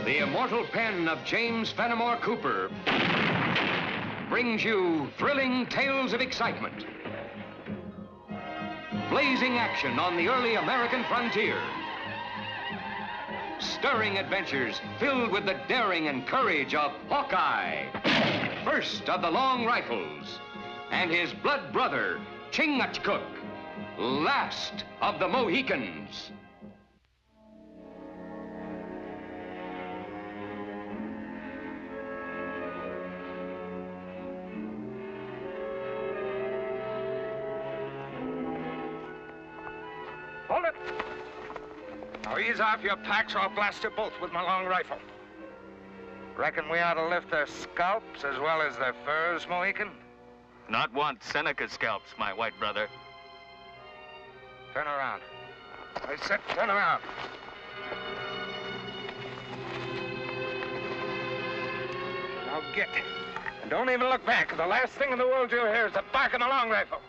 The immortal pen of James Fenimore Cooper brings you thrilling tales of excitement, blazing action on the early American frontier, stirring adventures filled with the daring and courage of Hawkeye, first of the long rifles, and his blood brother, Chingachcook, last of the Mohicans. Hold it! Now ease off your packs or I'll blast you both with my long rifle. Reckon we ought to lift their scalps as well as their furs, Mohican? Not want Seneca's scalps, my white brother. Turn around. I said turn around. Now get. And don't even look back. The last thing in the world you'll hear is the bark of my long rifle.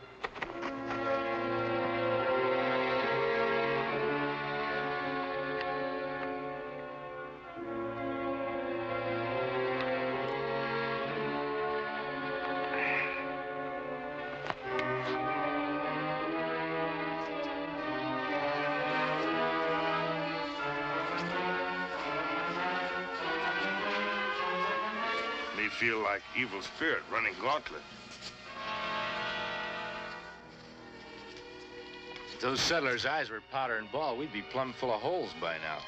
Feel like evil spirit running gauntlet. If those settlers' eyes were powder and ball, we'd be plumb full of holes by now.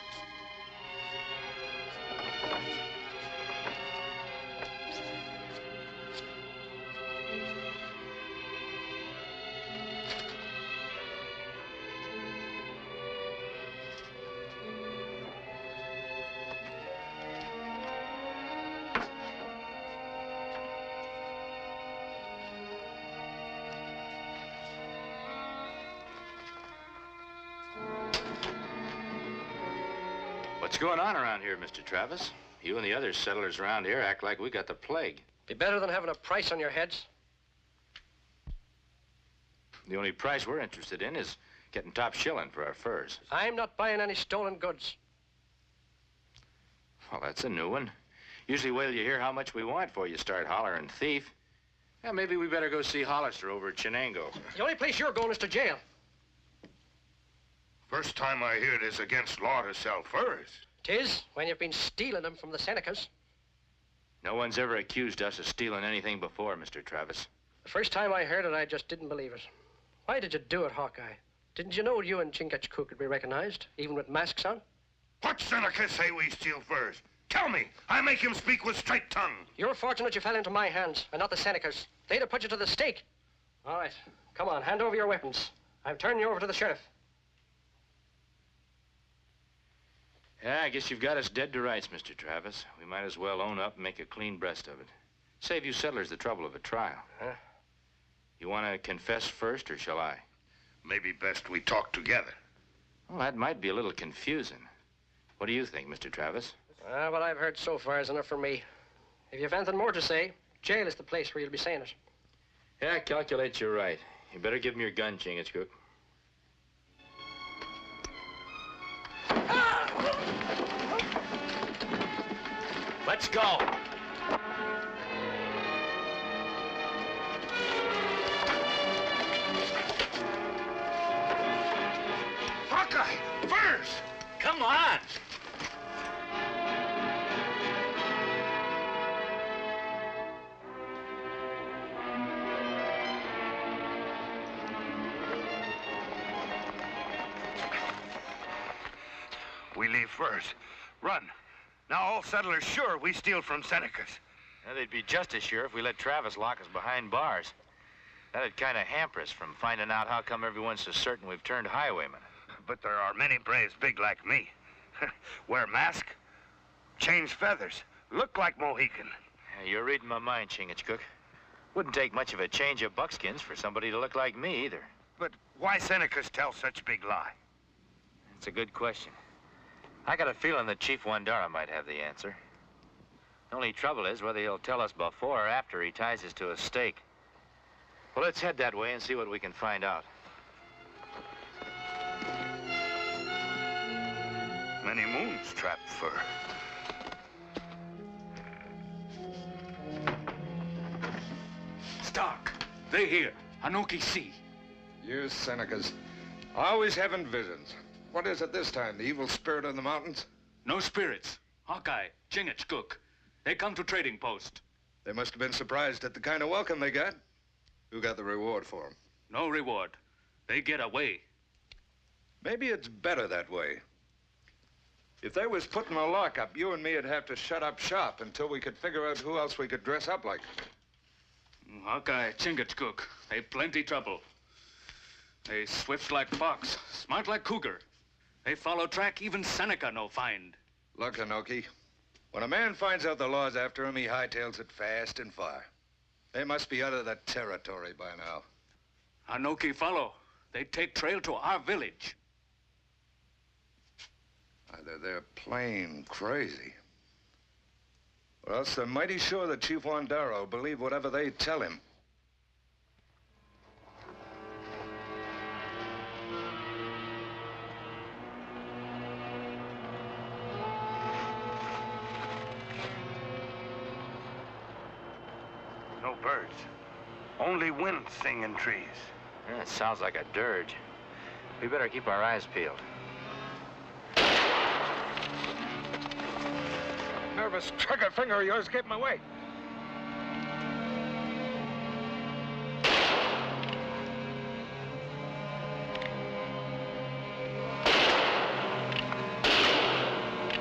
What's going on around here, Mr. Travis? You and the other settlers around here act like we got the plague. Be better than having a price on your heads. The only price we're interested in is getting top shilling for our furs. I'm not buying any stolen goods. Well, that's a new one. Usually wait till you hear how much we want before you start hollering thief. Yeah, maybe we better go see Hollister over at Chenango. The only place you're going is to jail. First time I hear this against law to sell furs. 'Tis, when you've been stealing them from the Senecas. No one's ever accused us of stealing anything before, Mr. Travis. The first time I heard it, I just didn't believe it. Why did you do it, Hawkeye? Didn't you know you and Chingachcook could be recognized, even with masks on? What Seneca say we steal furs? Tell me. I make him speak with straight tongue. You're fortunate you fell into my hands, and not the Senecas. They'd have put you to the stake. All right, come on, hand over your weapons. I'm turning you over to the sheriff. Yeah, I guess you've got us dead to rights, Mr. Travis. We might as well own up and make a clean breast of it. Save you settlers the trouble of a trial. Huh? You want to confess first, or shall I? Maybe best we talk together. Well, that might be a little confusing. What do you think, Mr. Travis? What I've heard so far is enough for me. If you have anything more to say, jail is the place where you'll be saying it. Yeah, I calculate you're right. You better give me your gun, Chingachcook. Let's go. Hawkeye! Furs! Come on. We leave first. Run. Now all settlers sure we steal from Senecas. Well, they'd be just as sure if we let Travis lock us behind bars. That'd kind of hamper us from finding out how come everyone's so certain we've turned highwaymen. But there are many braves big like me. Wear mask, change feathers, look like Mohican. Yeah, you're reading my mind, Chingachcook. Wouldn't take much of a change of buckskins for somebody to look like me, either. But why Senecas tell such big lie? That's a good question. I got a feeling that Chief Wandara might have the answer. The only trouble is whether he'll tell us before or after he ties us to a stake. Well, let's head that way and see what we can find out. strap fur. Stark, they here. Anoki see. You Senecas, always having visions. What is it this time, the evil spirit of the mountains? No spirits. Hawkeye, Chingachcook. They come to trading post. They must have been surprised at the kind of welcome they got. Who got the reward for them? No reward. They get away. Maybe it's better that way. If they was put in a lockup, you and me would have to shut up shop until we could figure out who else we could dress up like. Hawkeye, Chingachcook. They plenty trouble. They swift like fox, smart like cougar. They follow track even Seneca no find. Look, Anoki, when a man finds out the law's after him, he hightails it fast and far. They must be out of the territory by now. Anoki follow. They take trail to our village. Either they're plain crazy, or else they're mighty sure that Chief Wandara will believe whatever they tell him. No birds. Only wind sing in trees. Yeah, it sounds like a dirge. We better keep our eyes peeled. Nervous trigger finger of yours gave him away.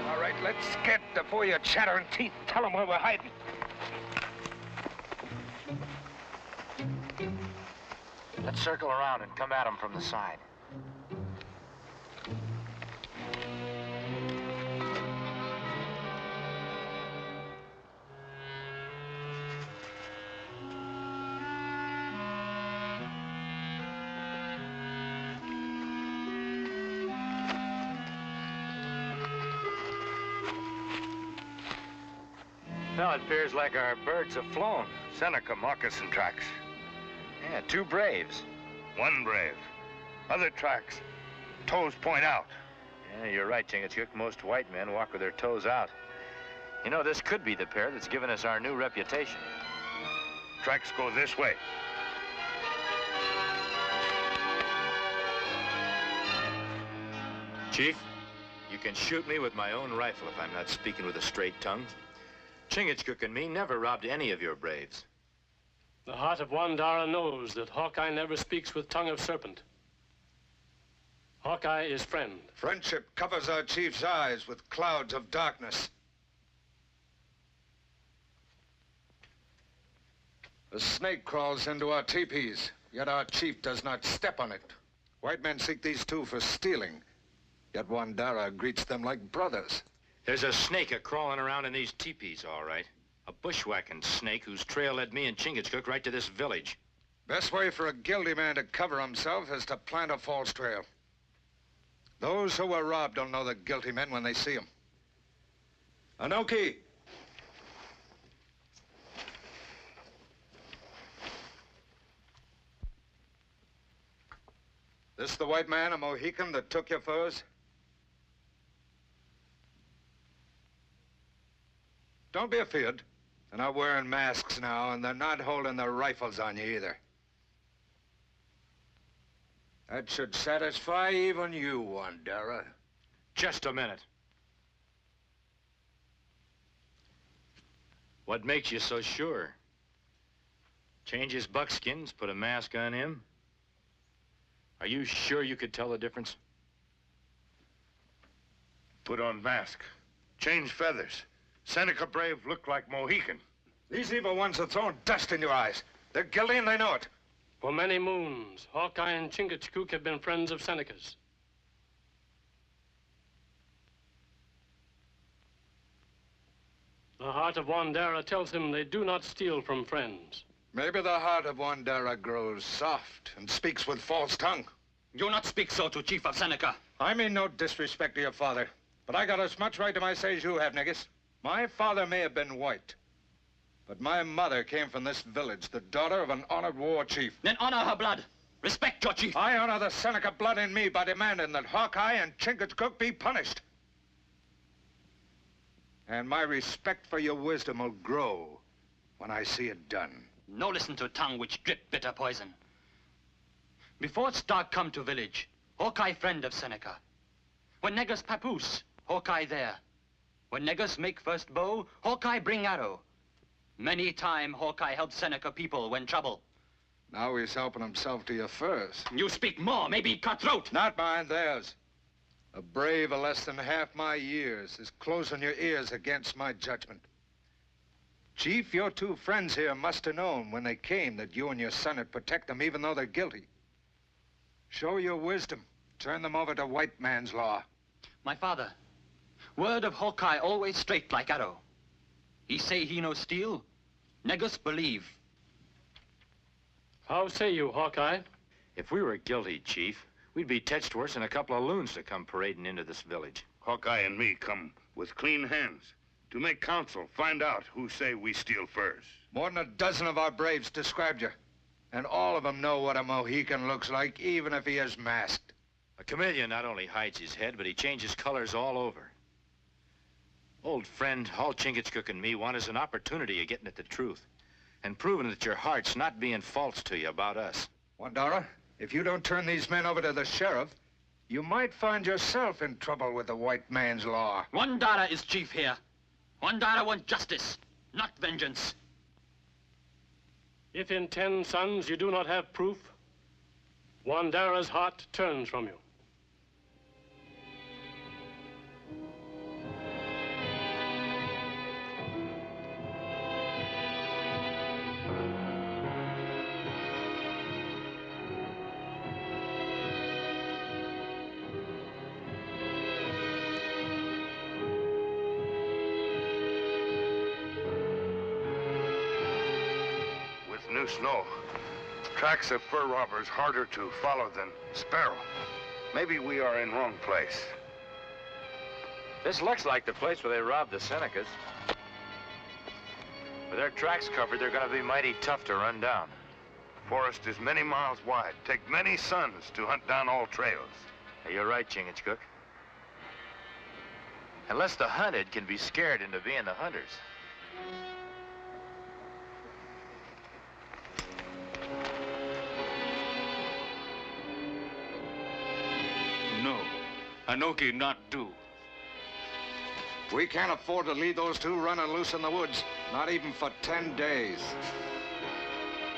All right, let's get before your chattering teeth. Tell them where we're hiding. Let's circle around and come at them from the side. Well, it appears like our birds have flown. Seneca moccasin tracks. Yeah, 2 braves. 1 brave. Other tracks. Toes point out. Yeah, you're right, Chingachcook. Most white men walk with their toes out. You know, this could be the pair that's given us our new reputation. Tracks go this way. Chief, you can shoot me with my own rifle if I'm not speaking with a straight tongue. Chingachcook and me never robbed any of your braves. The heart of Wandara knows that Hawkeye never speaks with tongue of serpent. Hawkeye is friend. Friendship covers our chief's eyes with clouds of darkness. The snake crawls into our teepees, yet our chief does not step on it. White men seek these 2 for stealing, yet Wandara greets them like brothers. There's a snake a-crawling around in these teepees, all right. A bushwhacking snake whose trail led me and Chingachcook right to this village. Best way for a guilty man to cover himself is to plant a false trail. Those who were robbed will know the guilty men when they see them. Anoki! This the white man, a Mohican, that took your furs? Don't be afeard. They're not wearing masks now, and they're not holding their rifles on you either. That should satisfy even you, Wandara. Just a minute. What makes you so sure? Change his buckskins, put a mask on him? Are you sure you could tell the difference? Put on mask. Change feathers. Seneca brave look like Mohican. These evil ones are throwing dust in your eyes. They're guilty and they know it. For many moons, Hawkeye and Chingachcook have been friends of Seneca's. The heart of Wandara tells him they do not steal from friends. Maybe the heart of Wandara grows soft and speaks with false tongue. Do not speak so to Chief of Seneca. I mean no disrespect to your father, but I got as much right to my say as you have, niggas. My father may have been white, but my mother came from this village, the daughter of an honored war chief. Then honor her blood. Respect your chief. I honor the Seneca blood in me by demanding that Hawkeye and Chingachcook be punished. And my respect for your wisdom will grow when I see it done. No listen to tongue which drip bitter poison. Before Stark come to village, Hawkeye friend of Seneca. When Negus papoose, Hawkeye there. When Negus make first bow, Hawkeye bring arrow. Many time Hawkeye help Seneca people when trouble. Now he's helping himself to your furs. You speak more, maybe cut throat. Not mine, theirs. A brave of less than half my years is closing your ears against my judgment. Chief, your two friends here must have known when they came that you and your son would protect them even though they're guilty. Show your wisdom. Turn them over to white man's law. My father, word of Hawkeye always straight like arrow. He say he no steal, Negus believe. How say you, Hawkeye? If we were guilty, Chief, we'd be touched worse than a couple of loons to come parading into this village. Hawkeye and me come with clean hands to make counsel, find out who say we steal furs. More than a dozen of our braves described you. And all of them know what a Mohican looks like, even if he is masked. A chameleon not only hides his head, but he changes colors all over. Old friend, all Chingachcook and me want is an opportunity of getting at the truth and proving that your heart's not being false to you about us. Wandara, if you don't turn these men over to the sheriff, you might find yourself in trouble with the white man's law. Wandara is chief here. Wandara want justice, not vengeance. If in 10 sons you do not have proof, Wandara's heart turns from you. New snow. Tracks of fur robbers harder to follow than sparrow. Maybe we are in wrong place. This looks like the place where they robbed the Senecas. With their tracks covered, they're gonna be mighty tough to run down. Forest is many miles wide. Take many suns to hunt down all trails. You're right, Chingachcook. Unless the hunted can be scared into being the hunters. No, Anoki not do. We can't afford to leave those two running loose in the woods, not even for 10 days.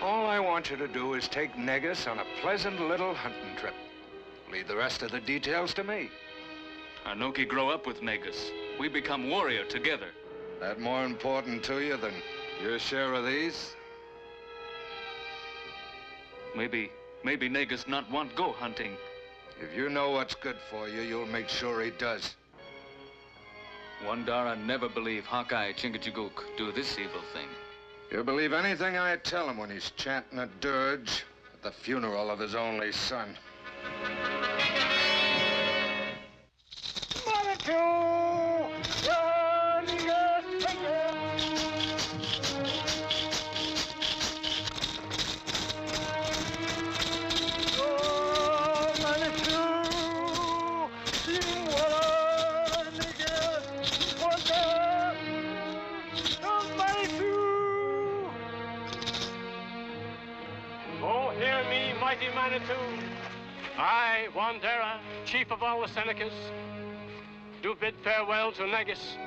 All I want you to do is take Negus on a pleasant little hunting trip. Leave the rest of the details to me. Anoki grow up with Negus. We become warrior together. That more important to you than your share of these? Maybe Negus not want go hunting. If you know what's good for you, you'll make sure he does. Wandara never believe Hawkeye and Chingachcook do this evil thing. He'll believe anything I tell him when he's chanting a dirge at the funeral of his only son. I, Wandera, chief of all the Senecas, do bid farewell to Negus,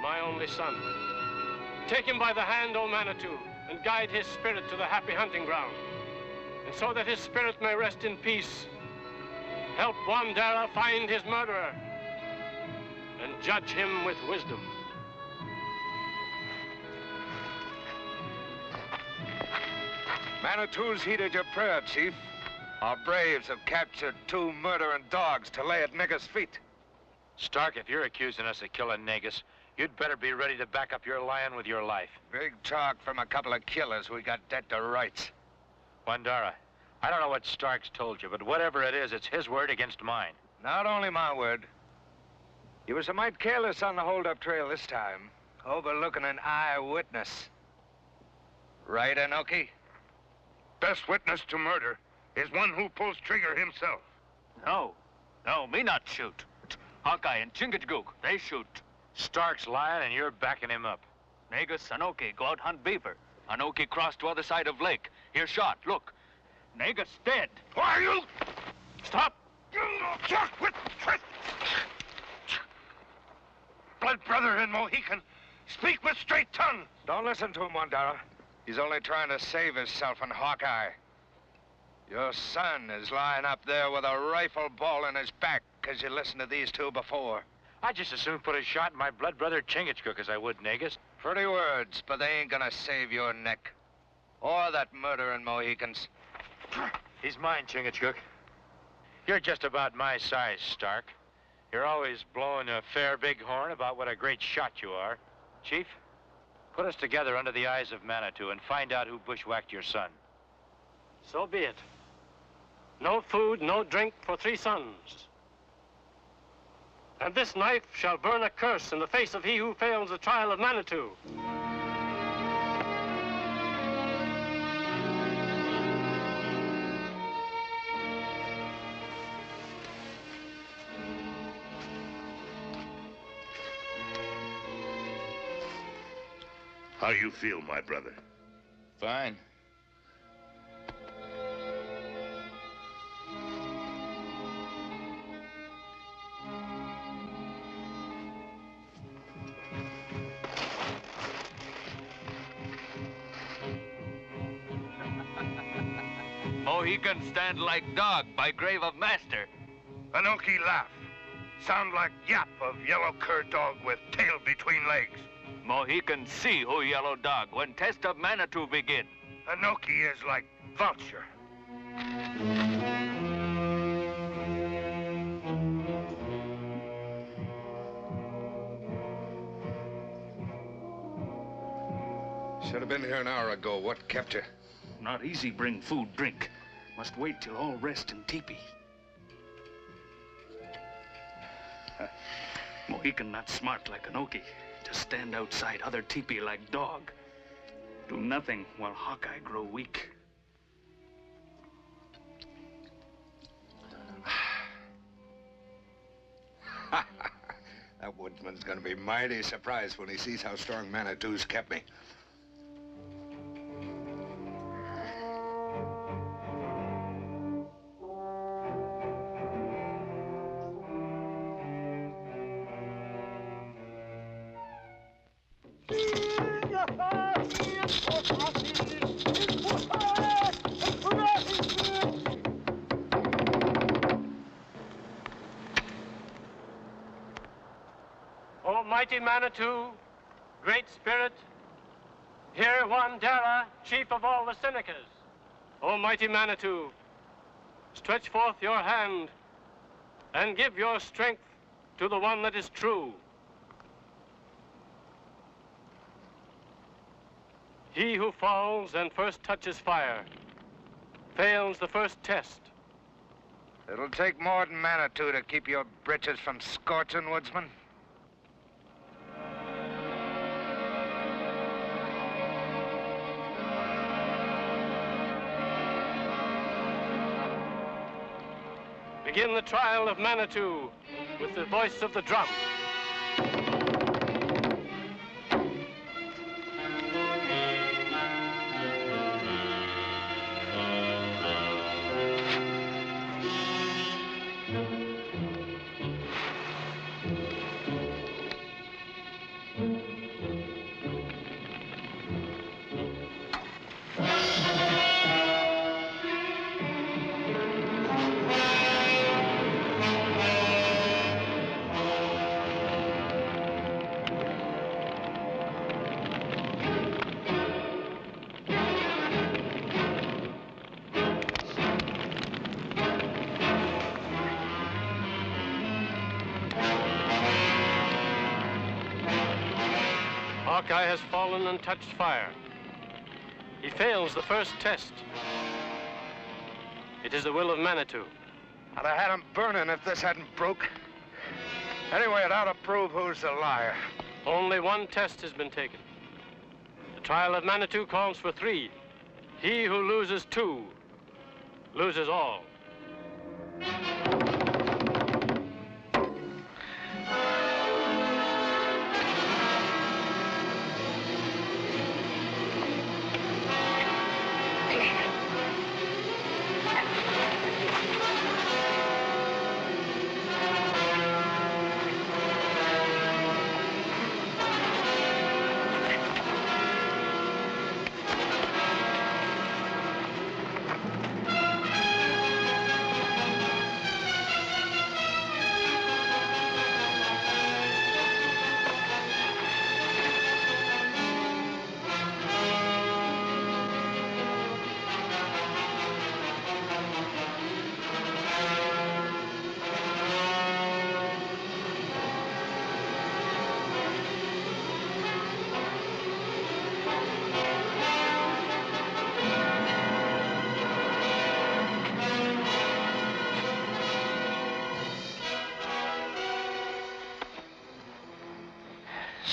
my only son. Take him by the hand, O Manitou, and guide his spirit to the happy hunting ground. And so that his spirit may rest in peace, help Wandera find his murderer and judge him with wisdom. Manitou's heeded your prayer, Chief. Our braves have captured 2 murdering dogs to lay at Negus' feet. Stark, if you're accusing us of killing Negus, you'd better be ready to back up your lion with your life. Big talk from a couple of killers we got dead to rights. Wandara, I don't know what Stark's told you, but whatever it is, it's his word against mine. Not only my word. You was a mite careless on the hold-up trail this time, overlooking an eyewitness. Right, Anoki? Best witness to murder is one who pulls trigger himself. No, me not shoot. Hawkeye and Chingachcook, they shoot. Stark's lying and you're backing him up. Negus, Anoki go out hunt beaver. Anoki crossed to other side of lake. Here shot, look. Negus dead. Why are you? Stop! Blood brother and Mohican, speak with straight tongue. Don't listen to him, Wandara. He's only trying to save himself and Hawkeye. Your son is lying up there with a rifle ball in his back because you listened to these two before. I'd just as soon put a shot in my blood brother Chingachcook as I would Negus. Pretty words, but they ain't gonna save your neck. Or that murdering Mohicans. He's mine, Chingachcook. You're just about my size, Stark. You're always blowing a fair big horn about what a great shot you are. Chief, put us together under the eyes of Manitou and find out who bushwhacked your son. So be it. No food, no drink for 3 sons. And this knife shall burn a curse in the face of he who fails the trial of Manitou. How you feel, my brother? Fine. Mohican stand like dog by grave of master. Anoki laugh. Sound like yap of yellow cur dog with tail between legs. Mohican see who yellow dog when test of Manitou begin. Anoki is like vulture. Should have been here an hour ago. What kept you? Not easy bring food, drink. Must wait till all rest in teepee. Mohican not smart like Anoki. Just stand outside other teepee like dog. Do nothing while Hawkeye grow weak. That woodsman's gonna be mighty surprised when he sees how strong Manitou's kept me. Almighty Manitou, Great Spirit, hear Wandera, chief of all the Senecas. Almighty Manitou, stretch forth your hand and give your strength to the one that is true. He who falls and first touches fire fails the first test. It'll take more than Manitou to keep your britches from scorching, woodsman. Begin the trial of Manitou with the voice of the drum. Hawkeye has fallen and touched fire. He fails the first test. It is the will of Manitou. I'd have had him burning if this hadn't broke. Anyway, it ought to prove who's the liar. Only one test has been taken. The trial of Manitou calls for 3. He who loses 2 loses all.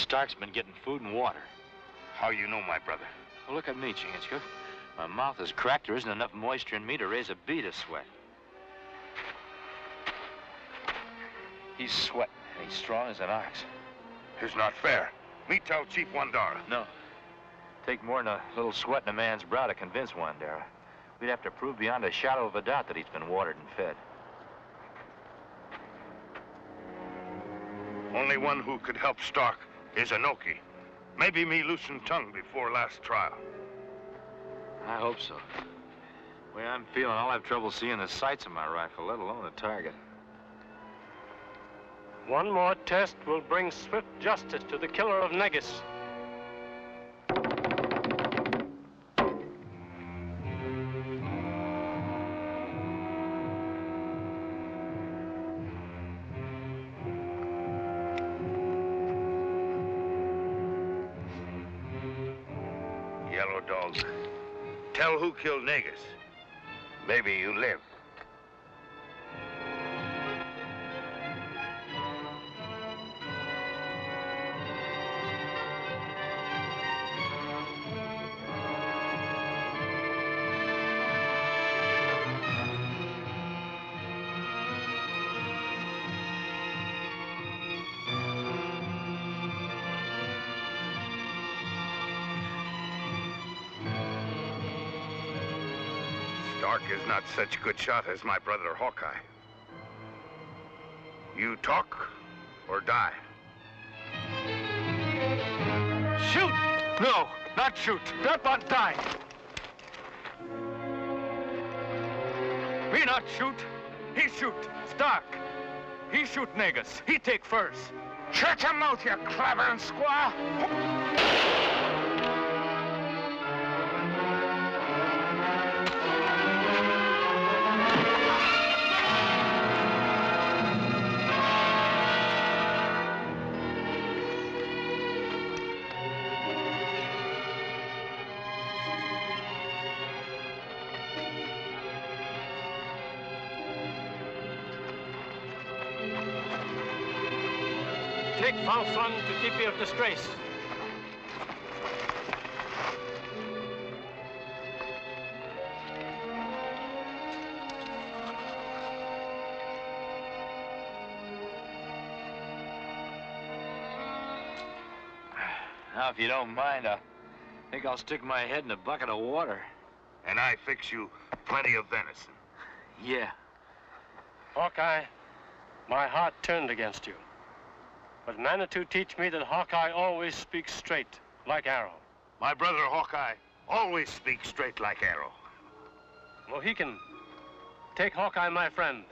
Stark's been getting food and water. How you know, my brother? Well, look at me, Chingachcook. My mouth is cracked. There isn't enough moisture in me to raise a bee to sweat. He's sweating, and he's strong as an ox. It's not fair. Me tell Chief Wandara. No. Take more than a little sweat in a man's brow to convince Wandara. We'd have to prove beyond a shadow of a doubt that he's been watered and fed. Only one who could help Stark is Anoki. Maybe me loosened tongue before last trial. I hope so. The way I'm feeling, I'll have trouble seeing the sights of my rifle, let alone a target. One more test will bring swift justice to the killer of Negus. Yellow Dog, tell who killed Negus. Maybe you live. Stark is not such a good shot as my brother Hawkeye. You talk or die. Shoot! No, not shoot. That one die. Me not shoot. He shoot. Stark. He shoot Negus. He take first. Shut your mouth, you clavering squaw! Take false one to Tipi of Disgrace. Now, if you don't mind, I think I'll stick my head in a bucket of water. And I fix you plenty of venison. Yeah. Hawkeye, my heart turned against you. But Manitou teach me that Hawkeye always speaks straight, like arrow. My brother Hawkeye always speaks straight like arrow. Mohican, take Hawkeye, my friend,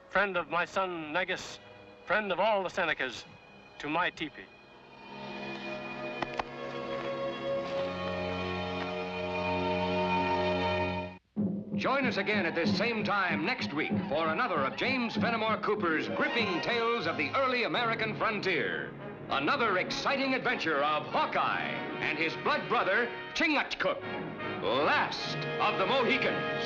friend of my son Negus, friend of all the Senecas, to my teepee. Join us again at this same time next week for another of James Fenimore Cooper's gripping tales of the early American frontier. Another exciting adventure of Hawkeye and his blood brother, Chingachcook, last of the Mohicans.